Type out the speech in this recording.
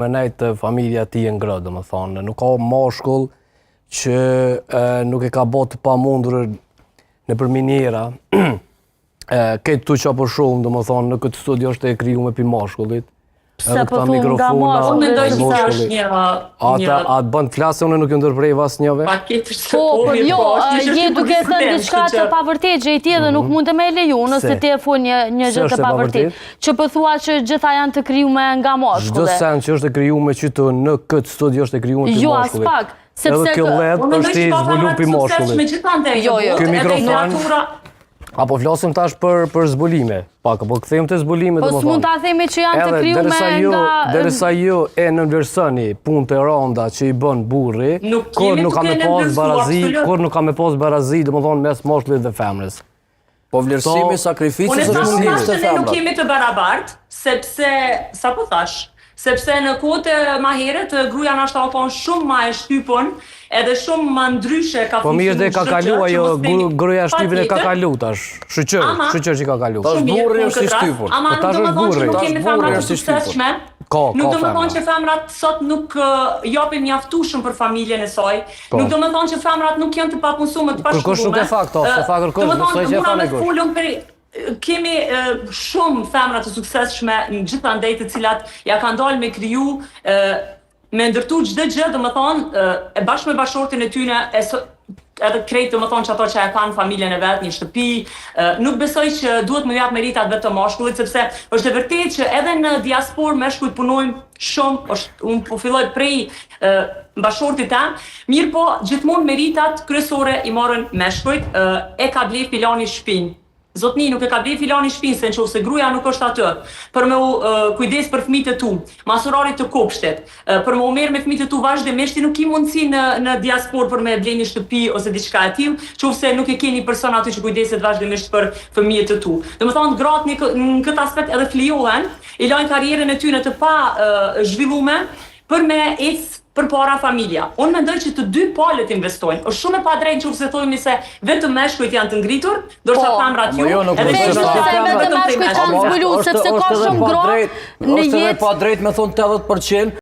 Me nejtë familja ti e ngrë, dhe më thonë, nuk ka mashkull që nuk e ka botë pa mundur në për minjera. Këtë tu qa për shumë, dhe më thonë, në këtë studio është e kriju me pi mashkullit. Pse për thunë nga mashkullit? Unë mendoj që sa është një... A të bënd flasë, unë nuk ju ndërprej vas njëve? Po, për jo, je duke thënë diçka të pavërtet që i ti edhe nuk mund të me leju, nëse ti e fun një gjë të pavërtet. Që për thua që gjitha janë të krijume nga mashkullit. Çdo sen që është e krijume që të në këtë studio është e krijume pi mashkullit. Jo, as pak. Edhe kjo led është i zbulum pi mashkullit. Ky mikrofon... Apo flasim tash për zbulime, pak, apo këthejmë të zbulime, po s'mund ta themi që janë të krijume nga... Derisa ju e nënvlerësoni punë të rënda që i bën burri, kur nuk ka me pas barazi, dhe më thonë mes moshkullit dhe femrës. Po vlerësimi, sakrificës është mundimit të femrat. Nuk kemi të barabart, sepse, sa po thash, sepse në kote ma heret, gruja në ashtë apon shumë ma e shtypon, edhe shumë ma ndryshe ka po mirë dhe ka kalu, ajo gruja shtypin e ka kalu tash, shqyqër që i ka kalu. Tash burri është i shtypur. Ama nuk do më thonë që nuk kemi femrat të sukseshme, nuk do më thonë që femrat sot nuk japin mjaftueshëm për familjen e saj, nuk do më thonë që femrat nuk janë të papunësume, të pashkullme. Kërkosh nuk e fakto, se fa kërkosh, mësoj që e fa me gosh. Kemi shumë femra të suksesshme në gjitha ndejtë të cilat ja kanë dalë me kriju, me ndërtu çdo gjë, dhe më thonë, e bashkë me bashortin e tyne, edhe krejtë dhe më thonë që ato që e kanë familjen e vetë, një shtëpi, nuk besoj që duhet me japë meritat vetë të mashkullit, sepse është e vërtet që edhe në diasporë meshkujt punojmë shumë, unë po filloj prej bashortit tem, mirë po gjithmonë meritat kryesore i marrën meshkujt, e ka blej filani shpinë. Zotni nuk e ka blej filani shpinë, se në qoftë se gruaja nuk është atë, për me kujdes për fëmijët e tu, masurarit të kopshtet, për me u merr me fëmijët e tu vazhdimisht, ti nuk i mundësi në diasporë për me blej një shtëpi ose diçka e tillë, qoftë se nuk e ke një person aty që kujdeset vazhdimisht për fëmijët e tu. Domethënë gratë në këtë aspekt edhe flijohen, i lajnë karrierën e tyre të pa zhvilluar për me ecë përpara familja. Unë mendoj që të dy palët investojnë. Është shumë e padrejtë nëse thonë se vetëm meshkujt janë të ngritur, ndërsa femrat jo. Edhe vetëm meshkujt kanë zbuluar sepse ka shumë gra në jetë. Është edhe padrejtë me thonë 80%.